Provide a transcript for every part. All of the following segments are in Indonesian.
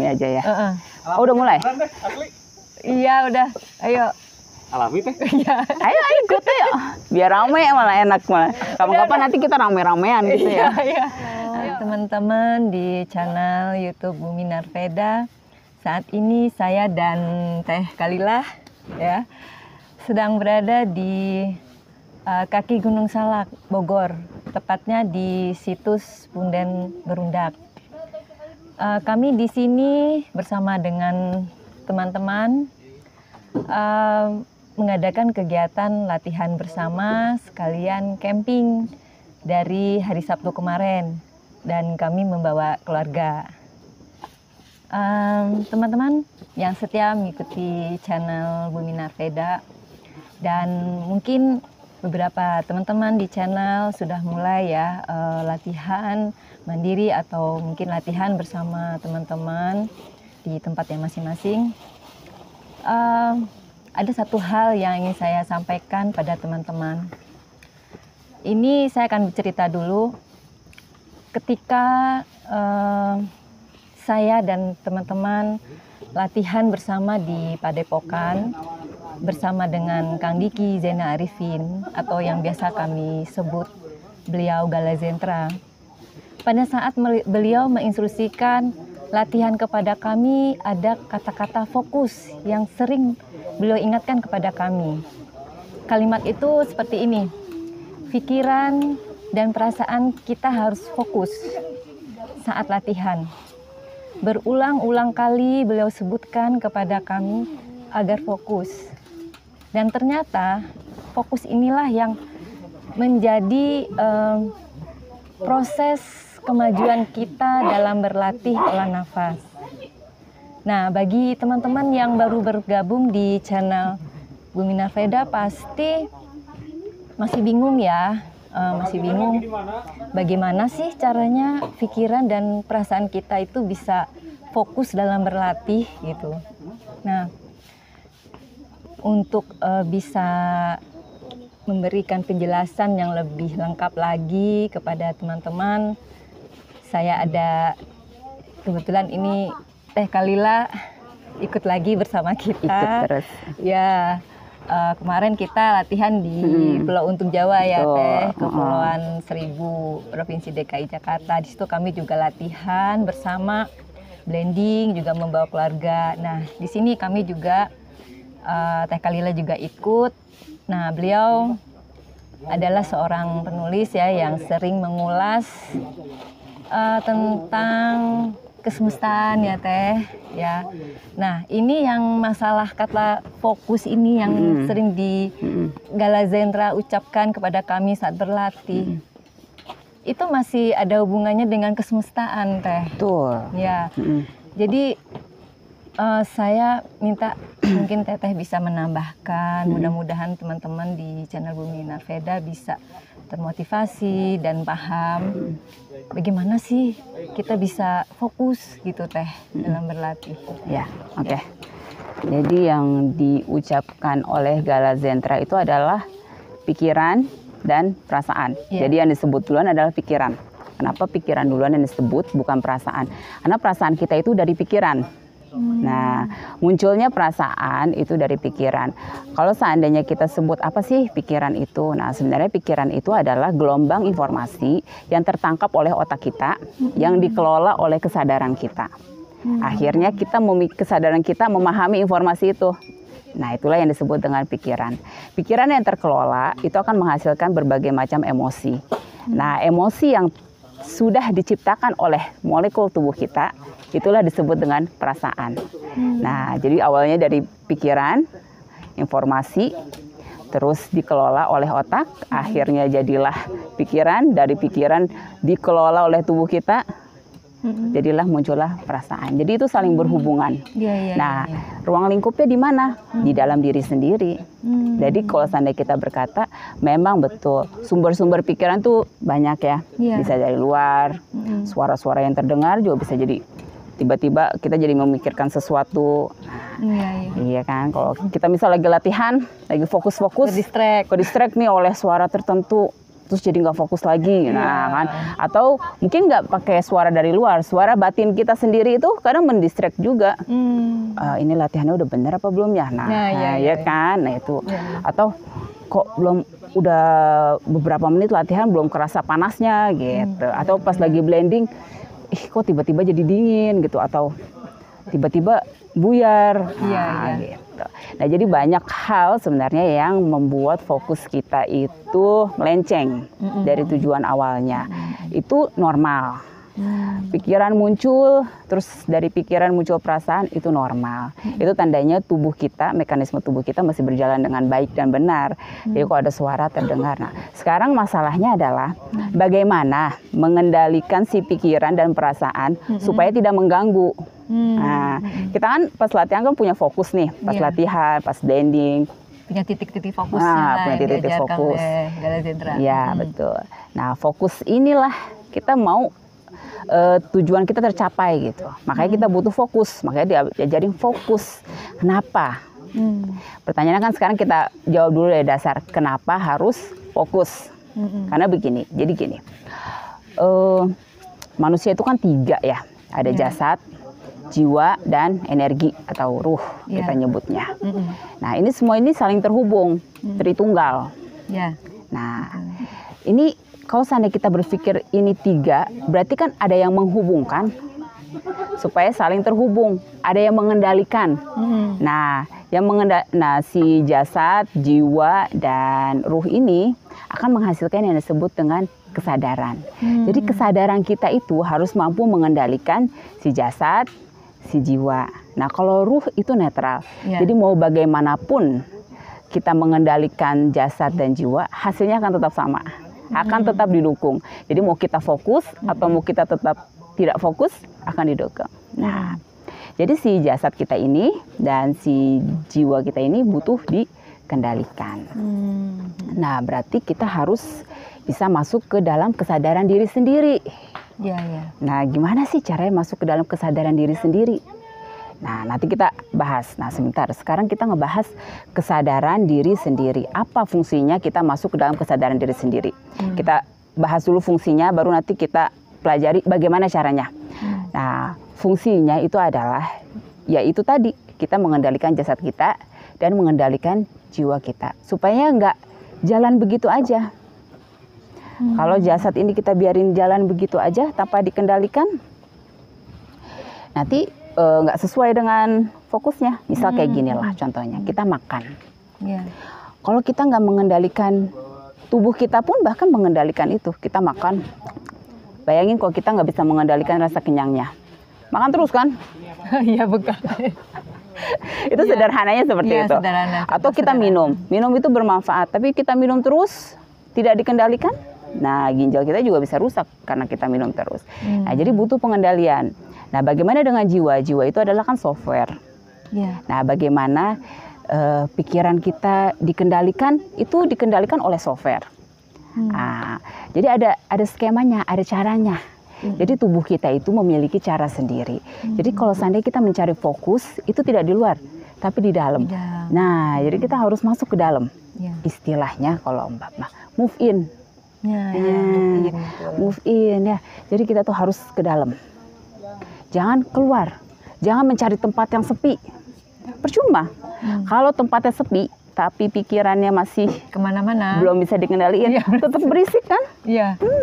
aja ya. Oh, udah mulai? Iya, udah. Ayo. Alami teh. Iya. Ayo ikut yuk. Biar rame malah enak malah. Kapan-kapan nanti kita rame-ramean gitu ya. Iya. Teman-teman di channel YouTube Bumi Narveda, saat ini saya dan Teh Kalilah ya sedang berada di kaki Gunung Salak, Bogor, tepatnya di situs Punden Berundak. Kami di sini bersama dengan teman-teman mengadakan kegiatan latihan bersama sekalian camping dari hari Sabtu kemarin, dan kami membawa keluarga. Teman-teman yang setia mengikuti channel Bumi Narveda, dan mungkin beberapa teman-teman di channel sudah mulai ya latihan mandiri atau mungkin latihan bersama teman-teman di tempatnya masing-masing. Ada satu hal yang ingin saya sampaikan pada teman-teman. Ini saya akan bercerita dulu ketika saya dan teman-teman latihan bersama di Padepokan bersama dengan Kang Diki Zena Arifin atau yang biasa kami sebut beliau Galazentra. Pada saat beliau menginstruksikan latihan kepada kami, ada kata-kata fokus yang sering beliau ingatkan kepada kami. Kalimat itu seperti ini: pikiran dan perasaan kita harus fokus saat latihan. Berulang-ulang kali beliau sebutkan kepada kami agar fokus. Dan ternyata fokus inilah yang menjadi proses kemajuan kita dalam berlatih olah nafas. Nah, bagi teman-teman yang baru bergabung di channel Bumi Narveda pasti masih bingung ya, masih bingung bagaimana sih caranya pikiran dan perasaan kita itu bisa fokus dalam berlatih gitu. Nah, untuk bisa memberikan penjelasan yang lebih lengkap lagi kepada teman-teman, saya ada kebetulan ini Teh Kalilah ikut lagi bersama kita. Ikut terus. Ya, kemarin kita latihan di Pulau Untung Jawa ya, Teh, Kepulauan Seribu, Provinsi DKI Jakarta. Di situ kami juga latihan bersama, blending, juga membawa keluarga. Nah, di sini kami juga Teh Kalilah juga ikut. Nah, beliau adalah seorang penulis ya yang sering mengulas tentang kesemestaan ya Teh ya. Nah, ini yang masalah kata fokus ini yang sering di Galazentra ucapkan kepada kami saat berlatih. Itu masih ada hubungannya dengan kesemestaan Teh. Betul. Ya. Jadi saya minta mungkin Teteh bisa menambahkan, mudah-mudahan teman-teman di channel Bumi Narveda bisa termotivasi dan paham bagaimana sih kita bisa fokus gitu Teh dalam berlatih. Ya, oke. Jadi yang diucapkan oleh Galazentra itu adalah pikiran dan perasaan. Jadi yang disebut duluan adalah pikiran. Kenapa pikiran duluan yang disebut bukan perasaan? Karena perasaan kita itu dari pikiran. Nah, munculnya perasaan itu dari pikiran. Kalau seandainya kita sebut apa sih pikiran itu? Nah, sebenarnya pikiran itu adalah gelombang informasi yang tertangkap oleh otak kita, yang dikelola oleh kesadaran kita. Akhirnya kesadaran kita memahami informasi itu. Nah, itulah yang disebut dengan pikiran. Pikiran yang terkelola itu akan menghasilkan berbagai macam emosi. Nah, emosi yang sudah diciptakan oleh molekul tubuh kita, itulah disebut dengan perasaan. Nah, jadi awalnya dari pikiran, informasi, terus dikelola oleh otak, akhirnya jadilah pikiran, dari pikiran dikelola oleh tubuh kita, jadilah muncullah perasaan. Jadi itu saling berhubungan. Nah, ruang lingkupnya di mana? Di dalam diri sendiri. Jadi kalau seandainya kita berkata, memang betul sumber-sumber pikiran tuh banyak ya. Bisa dari luar, suara-suara yang terdengar juga bisa jadi tiba-tiba kita jadi memikirkan sesuatu. Iya kan, kalau kita misal lagi latihan, lagi fokus-fokus, ke distract nih oleh suara tertentu, terus jadi nggak fokus lagi. Nah kan, atau mungkin nggak pakai suara dari luar, suara batin kita sendiri itu kadang mendistract juga. Ini latihannya udah bener apa belum ya? Nah, ya kan, nah itu. Atau kok belum, udah beberapa menit latihan belum kerasa panasnya gitu. Atau pas lagi blending, kok tiba-tiba jadi dingin gitu, atau tiba-tiba buyar. Gitu. Nah, jadi banyak hal sebenarnya yang membuat fokus kita itu melenceng dari tujuan awalnya. Itu normal. Pikiran muncul, terus dari pikiran muncul perasaan, itu normal. Itu tandanya tubuh kita, mekanisme tubuh kita masih berjalan dengan baik dan benar. Jadi kalau ada suara terdengar. Nah, sekarang masalahnya adalah bagaimana mengendalikan si pikiran dan perasaan supaya tidak mengganggu. Nah, kita kan pas latihan kan punya fokus nih, pas latihan, pas bending. Punya titik-titik fokusnya punya titik-titik fokus. Gala Zentra. Ya, betul. Nah, fokus inilah kita mau tujuan kita tercapai gitu. Makanya kita butuh fokus, makanya diajarin fokus. Kenapa? Pertanyaannya kan sekarang kita jawab dulu dari dasar. Kenapa harus fokus? Karena begini, jadi gini. Manusia itu kan 3 ya. Ada jasad, jiwa, dan energi atau ruh kita nyebutnya. Nah, ini semua ini saling terhubung, Tritunggal. Nah, ini kalau seandainya kita berpikir ini 3, berarti kan ada yang menghubungkan supaya saling terhubung, ada yang mengendalikan. Nah, si jasad, jiwa, dan ruh ini akan menghasilkan yang disebut dengan kesadaran. Jadi kesadaran kita itu harus mampu mengendalikan si jasad, si jiwa. Nah, kalau ruh itu netral. Jadi mau bagaimanapun kita mengendalikan jasad dan jiwa, hasilnya akan tetap sama. Akan tetap didukung. Jadi mau kita fokus atau mau kita tetap tidak fokus, akan didukung. Nah, jadi si jasad kita ini dan si jiwa kita ini butuh dikendalikan. Nah, berarti kita harus bisa masuk ke dalam kesadaran diri sendiri. Nah, gimana sih caranya masuk ke dalam kesadaran diri sendiri? Nah, nanti kita bahas. Nah, sebentar. Sekarang kita ngebahas kesadaran diri sendiri. Apa fungsinya kita masuk ke dalam kesadaran diri sendiri? Kita bahas dulu fungsinya, baru nanti kita pelajari bagaimana caranya. Nah, fungsinya itu adalah, yaitu tadi, kita mengendalikan jasad kita dan mengendalikan jiwa kita. Supaya nggak jalan begitu aja. Kalau jasad ini kita biarin jalan begitu aja tanpa dikendalikan, nanti nggak sesuai dengan fokusnya. Misal kayak gini lah contohnya, kita makan. Kalau kita nggak mengendalikan tubuh kita pun bahkan mengendalikan itu, kita makan. Bayangin kalau kita nggak bisa mengendalikan rasa kenyangnya, makan terus kan? Iya, betul. Itu sederhananya seperti itu. Sederhana. Atau kita minum itu bermanfaat, tapi kita minum terus tidak dikendalikan. Nah, ginjal kita juga bisa rusak karena kita minum terus. Nah, jadi butuh pengendalian. Nah, bagaimana dengan jiwa? Jiwa itu adalah kan software. Nah, bagaimana pikiran kita dikendalikan? Itu dikendalikan oleh software. Nah, jadi ada skemanya, ada caranya. Jadi tubuh kita itu memiliki cara sendiri. Jadi kalau seandainya kita mencari fokus, itu tidak di luar, tapi di dalam. Nah, jadi kita harus masuk ke dalam. Istilahnya kalau Mbak move in. Move in ya. Jadi kita tuh harus ke dalam. Jangan keluar, jangan mencari tempat yang sepi. Percuma. Kalau tempatnya sepi, tapi pikirannya masih kemana-mana, belum bisa dikendaliin, tetap berisik kan?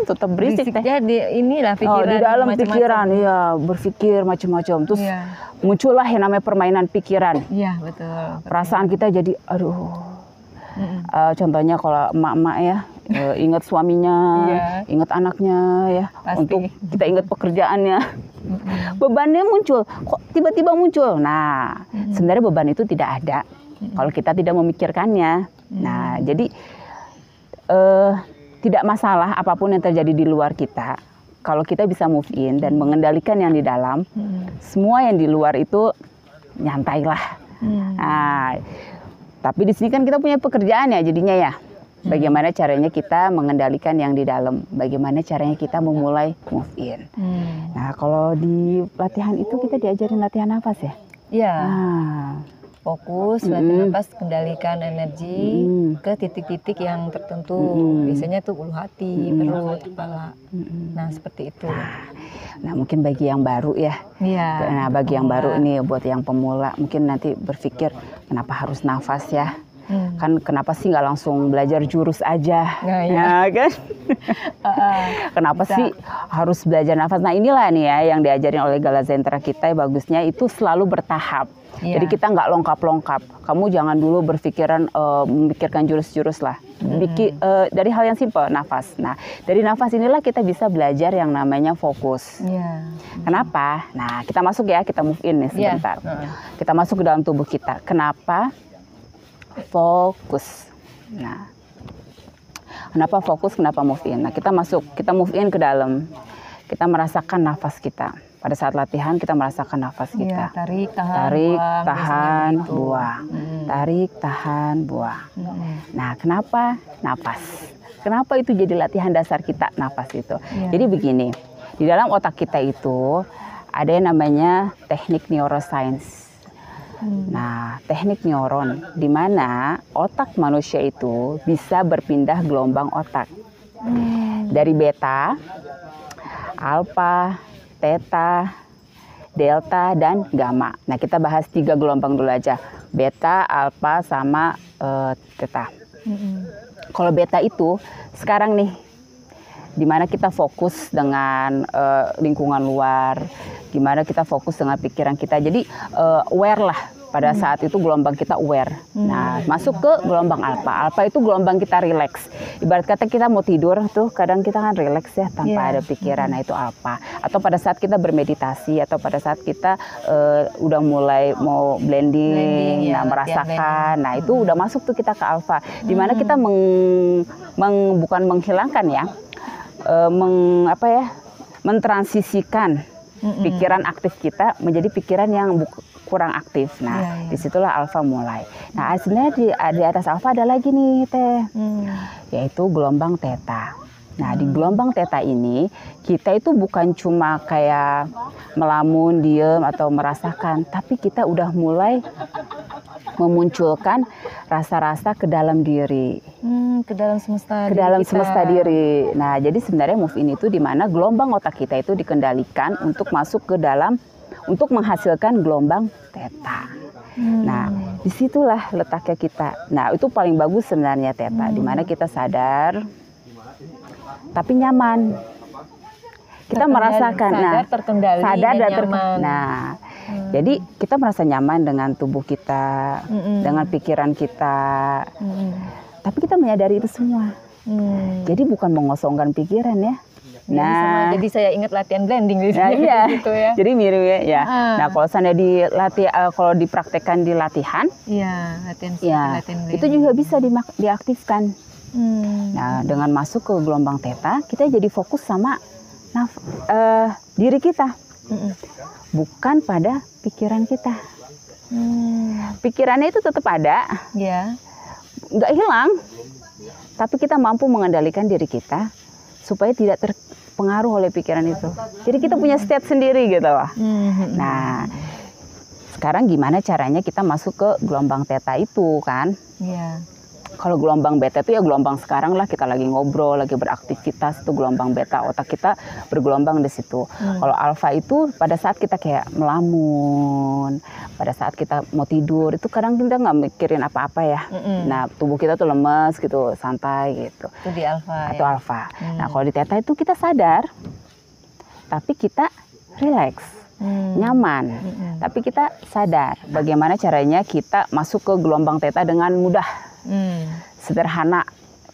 Tetap berisik. Inilah pikiran. Di dalam pikiran, berpikir macam-macam. Terus muncullah yang namanya permainan pikiran. Betul. Perasaan kita jadi, aduh. Contohnya kalau emak-emak ya, ingat suaminya, ingat anaknya ya, pasti. Untuk kita ingat pekerjaannya, bebannya muncul, kok tiba-tiba muncul. Nah, sebenarnya beban itu tidak ada kalau kita tidak memikirkannya. Nah, jadi tidak masalah apapun yang terjadi di luar kita, kalau kita bisa move in dan mengendalikan yang di dalam, semua yang di luar itu nyantailah. Nah, tapi di sini kan kita punya pekerjaan ya jadinya ya. Bagaimana caranya kita mengendalikan yang di dalam? Bagaimana caranya kita memulai move in? Nah, kalau di latihan itu kita diajarin latihan nafas ya? fokus, latih nafas, kendalikan energi ke titik-titik yang tertentu. Biasanya tuh ulu hati, perut, kepala. Nah, seperti itu. Nah, mungkin bagi yang baru ya. Iya. Nah, bagi yang baru nih, buat yang pemula, mungkin nanti berpikir kenapa harus nafas ya? Kan kenapa sih nggak langsung belajar jurus aja? Nah, iya. Ya kan? Kenapa Bisa. sih harus belajar nafas? Nah, inilah nih ya yang diajarin oleh Gala Zentra kita, bagusnya itu selalu bertahap. Iya. Jadi kita nggak longkap-longkap. Kamu jangan dulu memikirkan jurus-jurus lah. Dari hal yang simpel, nafas. Nah, dari nafas inilah kita bisa belajar yang namanya fokus. Iya. Kenapa? Nah, kita masuk ya, kita move in nih Iya. sebentar. Kita masuk ke dalam tubuh kita. Kenapa? Fokus. Nah, kenapa fokus? Kenapa move in? Nah, kita move in ke dalam. Kita merasakan nafas kita. Pada saat latihan kita merasakan nafas kita. Iya, tarik, tahan, Tarik, buang, tahan, biasanya begitu. buang. Tarik, tahan, buang. Nah, kenapa nafas? Kenapa itu jadi latihan dasar kita, nafas itu? Iya. Jadi begini, di dalam otak kita itu ada yang namanya teknik neuroscience. Nah, teknik neuron, di mana otak manusia itu bisa berpindah gelombang otak. Dari beta, alfa, theta, delta, dan gamma. Nah, kita bahas 3 gelombang dulu aja. Beta, alfa, sama theta. Kalau beta itu sekarang nih, dimana kita fokus dengan lingkungan luar, gimana kita fokus dengan pikiran kita. Jadi aware lah pada saat itu, gelombang kita aware. Nah, masuk ke gelombang alfa. Alfa itu gelombang kita relax. Ibarat kata kita mau tidur tuh, kadang kita kan relax ya tanpa ada pikiran. Nah, itu alfa. Atau pada saat kita bermeditasi, atau pada saat kita udah mulai mau blending, ya, nah, merasakan. Nah, itu udah masuk tuh kita ke alfa. Dimana kita bukan menghilangkan ya, mentransisikan pikiran aktif kita menjadi pikiran yang kurang aktif. Nah, disitulah alfa mulai. Nah, sebenarnya di atas alfa ada lagi nih Teh, yaitu gelombang theta. Nah, di gelombang theta ini kita itu bukan cuma kayak melamun, diem atau merasakan, tapi kita udah mulai memunculkan rasa-rasa ke dalam diri. Ke dalam semesta Ke dalam semesta diri. Nah, jadi sebenarnya move in itu di mana gelombang otak kita itu dikendalikan untuk masuk ke dalam, untuk menghasilkan gelombang theta. Nah, disitulah letaknya kita. Nah, itu paling bagus sebenarnya theta, di mana kita sadar, tapi nyaman. Kita merasakan, sadar, terkendali, sadar dan nyaman. Nah, jadi kita merasa nyaman dengan tubuh kita, dengan pikiran kita. Tapi kita menyadari itu semua. Jadi bukan mengosongkan pikiran ya. Nah, jadi saya ingat latihan blending di nah, sini, iya. gitu ya. Jadi mirip ya. Nah, kalau seandainya kalau dipraktekkan di latihan, Iya, latihan itu blending. juga bisa diaktifkan. Nah, dengan masuk ke gelombang theta, kita jadi fokus sama diri kita, bukan pada pikiran kita. Pikirannya itu tetap ada, Ya. nggak hilang, tapi kita mampu mengendalikan diri kita supaya tidak terpengaruh oleh pikiran itu. Jadi kita punya state sendiri gitu loh. Nah, sekarang gimana caranya kita masuk ke gelombang theta itu kan? Iya. Kalau gelombang beta itu ya gelombang sekarang lah, kita lagi ngobrol, lagi beraktivitas, itu gelombang beta, otak kita bergelombang di situ. Kalau alfa itu pada saat kita kayak melamun, pada saat kita mau tidur, itu kadang kita nggak mikirin apa-apa ya. Nah, tubuh kita tuh lemes gitu, santai gitu. Itu di alfa. Atau alfa. Nah, kalau di theta itu kita sadar, tapi kita relax, nyaman. Tapi kita sadar bagaimana caranya kita masuk ke gelombang theta dengan mudah. Sederhana.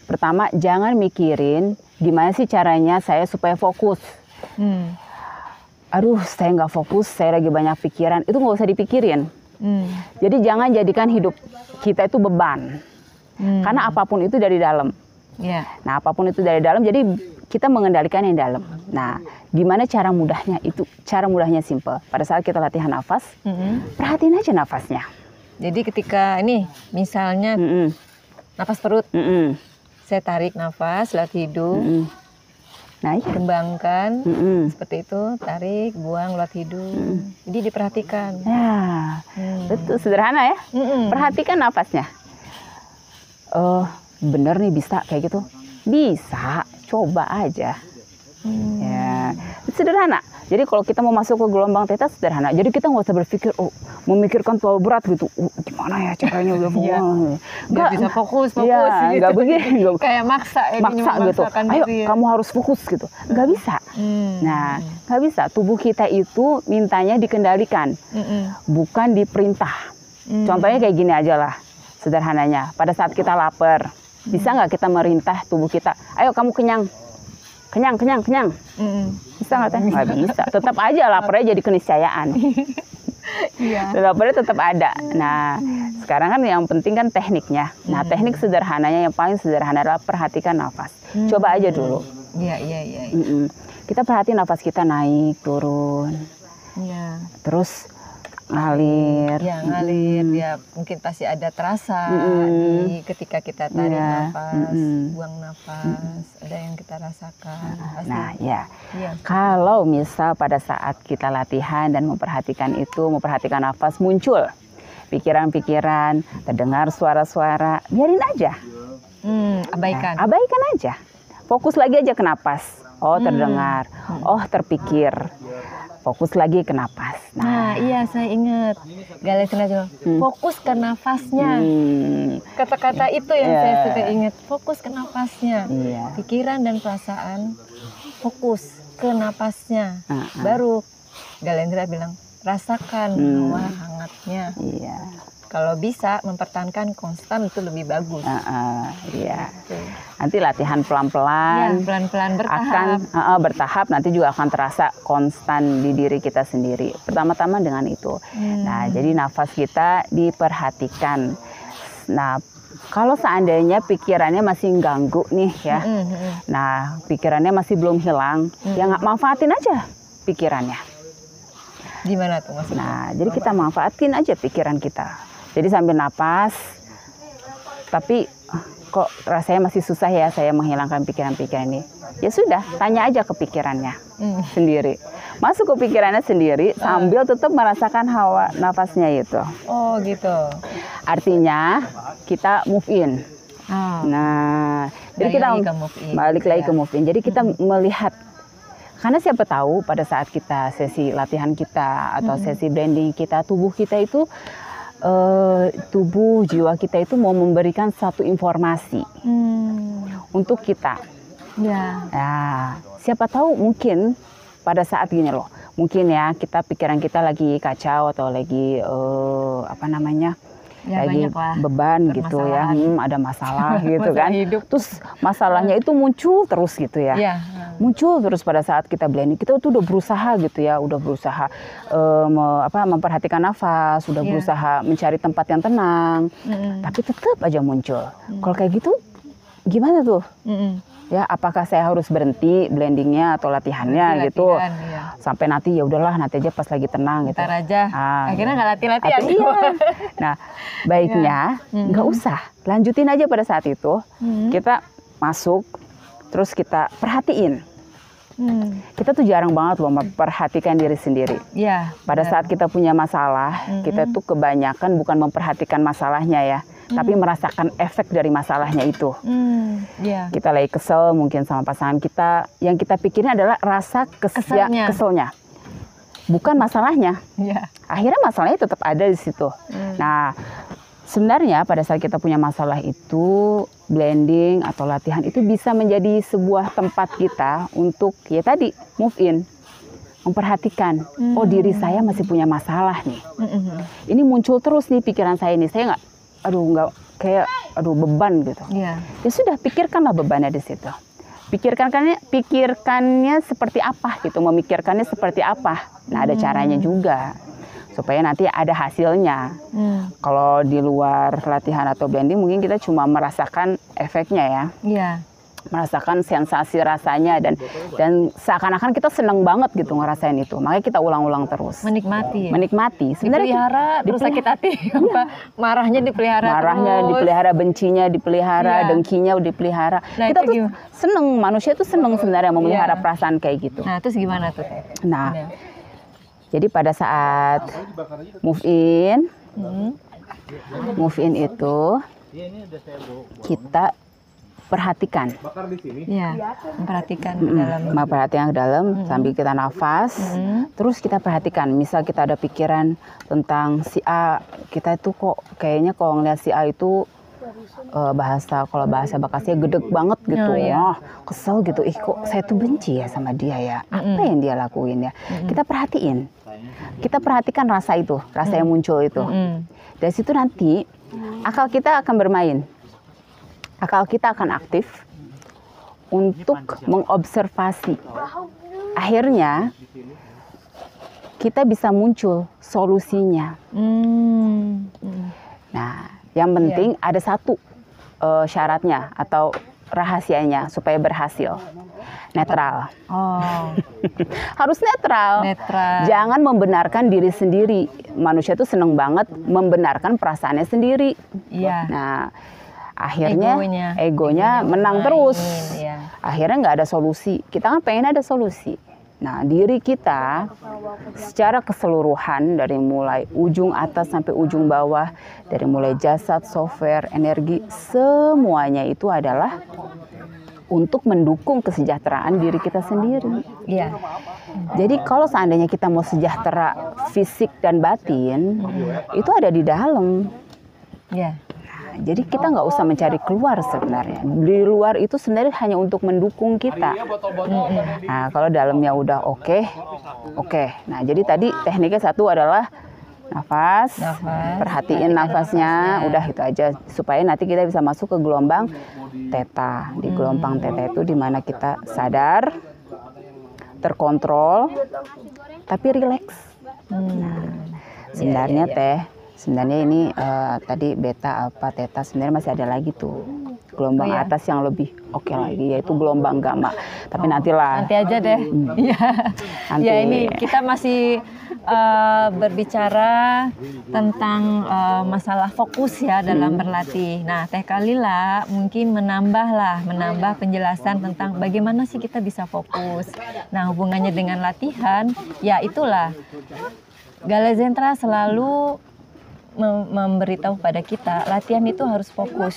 Pertama, jangan mikirin gimana sih caranya saya supaya fokus. Aduh, saya nggak fokus, saya lagi banyak pikiran. Itu nggak usah dipikirin. Jadi jangan jadikan hidup kita itu beban. Karena apapun itu dari dalam. Nah, apapun itu dari dalam, jadi kita mengendalikan yang dalam. Nah, gimana cara mudahnya? Itu cara mudahnya simple. Pada saat kita latihan nafas, perhatiin aja nafasnya. Jadi ketika ini misalnya nafas perut, saya tarik nafas lewat hidung, Nah, iya. Kembangkan Mm-mm. seperti itu, tarik, buang lewat hidung. Jadi diperhatikan. Ya, betul, sederhana ya. Perhatikan nafasnya. Oh, bener nih bisa kayak gitu. Bisa, coba aja. Ya, sederhana. Jadi kalau kita mau masuk ke gelombang theta sederhana. Jadi kita nggak usah berpikir, memikirkan terlalu berat gitu. Gimana ya caranya udah Nggak bisa fokus ya, gitu. nggak begini. Kayak maksa Maksa gitu. Ayo, kamu harus fokus gitu. Nggak bisa. Nah, nggak bisa. Tubuh kita itu mintanya dikendalikan, bukan diperintah. Contohnya kayak gini aja lah, sederhananya. Pada saat kita lapar, bisa nggak kita merintah tubuh kita? Ayo kamu kenyang. Kenyang. Bisa nggak? Nggak bisa. Tetap aja laparnya jadi keniscayaan. Laparnya tetap ada. Nah, sekarang kan yang penting kan tekniknya. Nah, teknik sederhananya yang paling sederhana adalah perhatikan nafas. Coba aja dulu. Iya. Kita perhatiin nafas kita naik, turun. Iya. Terus ngalir. Ya, ngalir. Ya, mungkin pasti ada terasa di ketika kita tarik nafas, buang nafas, ada yang kita rasakan. Pasti. Nah, ya. Kalau misal pada saat kita latihan dan memperhatikan nafas, muncul pikiran-pikiran, terdengar suara-suara, biarin aja. Abaikan. Nah, abaikan aja. Fokus lagi aja ke nafas. Oh, terdengar. Oh, terpikir. Fokus lagi ke nafas. Nah, iya saya ingat. Galesina juga. Fokus ke nafasnya. Kata-kata itu yang saya suka ingat. Fokus ke nafasnya. Pikiran dan perasaan fokus ke nafasnya. Baru Galendra bilang, rasakan hawa hangatnya. Kalau bisa mempertahankan konstan itu lebih bagus. Nanti latihan pelan-pelan. Pelan-pelan bertahap. Akan bertahap nanti juga akan terasa konstan di diri kita sendiri. Pertama-tama dengan itu. Nah, jadi nafas kita diperhatikan. Nah, kalau seandainya pikirannya masih ganggu nih ya. Nah, pikirannya masih belum hilang, ya nggak manfaatin aja pikirannya. Gimana tuh maksudnya? Nah, jadi kita manfaatin aja pikiran kita. Jadi sambil napas, tapi kok rasanya masih susah ya saya menghilangkan pikiran-pikiran ini. Ya sudah, tanya aja ke pikirannya sendiri. Masuk ke pikirannya sendiri sambil tetap merasakan hawa nafasnya itu. Oh gitu. Artinya kita move in. Nah, jadi kita balik lagi ke move in. Jadi kita melihat. Karena siapa tahu pada saat kita sesi latihan kita atau sesi blending kita, tubuh kita itu tubuh jiwa kita itu mau memberikan satu informasi untuk kita. Nah, siapa tahu mungkin pada saat gini loh, mungkin ya pikiran kita lagi kacau atau lagi lagi beban gitu ya, ada masalah gitu kan. Terus masalahnya itu muncul terus gitu ya. Muncul terus pada saat kita blending. Kita tuh udah berusaha gitu ya, udah berusaha memperhatikan nafas, udah berusaha mencari tempat yang tenang, tapi tetap aja muncul. Kalau kayak gitu gimana tuh? Ya, apakah saya harus berhenti blendingnya atau latihannya gitu? Sampai nanti ya udahlah, nanti aja pas lagi tenang gitu. Ntar aja. Akhirnya nggak latihan. Nah, baiknya nggak usah. Lanjutin aja pada saat itu. Kita masuk, terus kita perhatiin. Kita tuh jarang banget loh memperhatikan diri sendiri. Pada saat kita punya masalah, kita tuh kebanyakan bukan memperhatikan masalahnya ya, tapi merasakan efek dari masalahnya itu. Kita lagi kesel mungkin sama pasangan kita, yang kita pikirin adalah rasa keselnya, bukan masalahnya. Akhirnya masalahnya tetap ada di situ. Nah, sebenarnya pada saat kita punya masalah itu, blending atau latihan itu bisa menjadi sebuah tempat kita untuk ya tadi move in, memperhatikan. Oh, diri saya masih punya masalah nih. Ini muncul terus nih pikiran saya ini. Saya beban gitu. Ya sudah, pikirkanlah bebannya di situ. Pikirkannya seperti apa gitu, memikirkannya seperti apa. Nah, ada caranya juga supaya nanti ada hasilnya. Kalau di luar latihan atau blending mungkin kita cuma merasakan efeknya ya. merasakan sensasi rasanya dan seakan-akan kita senang banget gitu ngerasain itu. Makanya kita ulang-ulang terus. Menikmati. Menikmati. Sebenarnya Dipelihara terus sakit hati. Apa marahnya dipelihara marahnya terus. dipelihara, bencinya dipelihara, Iya. dengkinya dipelihara. Nah, Kita itu tuh gimana? seneng, manusia tuh seneng sebenarnya memelihara Iya. perasaan kayak gitu. Nah, terus gimana tuh? Nah, Iya. jadi pada saat move in itu kita perhatikan. Iya, memperhatikan ke dalam. Perhatian ke dalam sambil kita nafas. Terus kita perhatikan, misal kita ada pikiran tentang si A, kita itu kok kayaknya kalau ngeliat si A itu kalau bahasa Bekasinya gedeg banget gitu. Oh, iya. Kesel gitu. Kok saya tuh benci ya sama dia ya. Apa yang dia lakuin ya? Kita perhatiin. Kita perhatikan rasa itu, rasa yang muncul itu. Dari situ nanti akal kita akan bermain. Akal kita akan aktif untuk mengobservasi. Akhirnya kita bisa muncul solusinya. Nah, yang penting ada satu syaratnya atau rahasianya supaya berhasil. Netral. Oh, Harus netral. netral. Jangan membenarkan diri sendiri. Manusia tuh seneng banget membenarkan perasaannya sendiri. Iya. Nah, akhirnya egonya menang bermain, terus. iya. Akhirnya nggak ada solusi. Kita kan pengen ada solusi. Nah, diri kita secara keseluruhan dari mulai ujung atas sampai ujung bawah, dari mulai jasad, software, energi, semuanya itu adalah untuk mendukung kesejahteraan diri kita sendiri. Iya. Jadi kalau seandainya kita mau sejahtera fisik dan batin, itu ada di dalam. Iya. Jadi kita nggak usah mencari keluar sebenarnya. Di luar itu sebenarnya hanya untuk mendukung kita. Nah, kalau dalamnya udah oke. Nah, jadi tadi tekniknya satu adalah nafas. Perhatiin nafasnya. Udah itu aja. Supaya nanti kita bisa masuk ke gelombang theta. Di gelombang theta itu dimana kita sadar, terkontrol, tapi rileks. Nah, sebenarnya sebenarnya ini tadi beta, alfa, theta, sebenarnya masih ada lagi tuh gelombang atas yang lebih oke lagi, yaitu gelombang gamma. Tapi nantilah. Nanti aja deh. Iya. Nanti. Ya ini kita masih berbicara tentang masalah fokus ya dalam berlatih. Nah, Teh Kalila mungkin menambah penjelasan tentang bagaimana sih kita bisa fokus. Nah, hubungannya dengan latihan, ya itulah. Gala Zentra selalu memberitahu pada kita latihan itu harus fokus.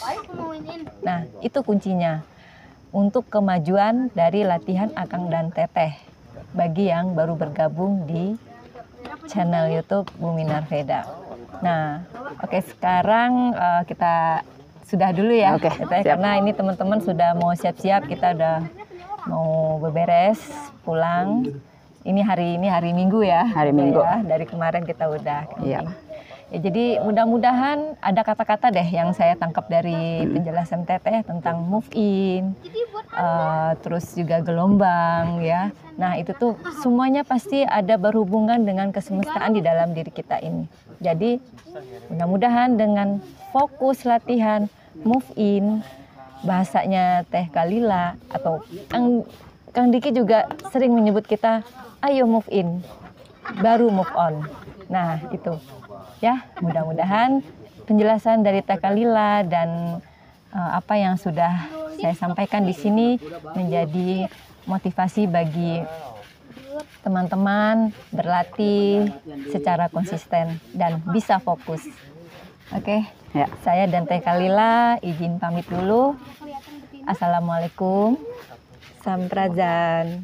Nah, itu kuncinya untuk kemajuan dari latihan Akang dan Teteh bagi yang baru bergabung di channel YouTube Bumi Narveda. Nah, oke, sekarang kita sudah dulu ya, Teteh, karena ini teman-teman sudah mau siap-siap, kita udah mau beberes pulang. Ini hari Minggu ya. Hari Minggu. Ya, dari kemarin kita udah. Iya. Ya, jadi mudah-mudahan ada kata-kata deh yang saya tangkap dari penjelasan Teteh tentang move in, terus juga gelombang ya. Nah, itu tuh semuanya pasti ada berhubungan dengan kesemestaan di dalam diri kita ini. Jadi mudah-mudahan dengan fokus latihan move in, bahasanya Teh Kalila atau Kang Diki juga sering menyebut kita, ayo move in, baru move on. Nah, itu. Ya, mudah-mudahan penjelasan dari Teh Kalila dan apa yang sudah saya sampaikan di sini menjadi motivasi bagi teman-teman berlatih secara konsisten dan bisa fokus. Oke, Ya. Saya dan Teh Kalila izin pamit dulu. Assalamualaikum. Sampradhan.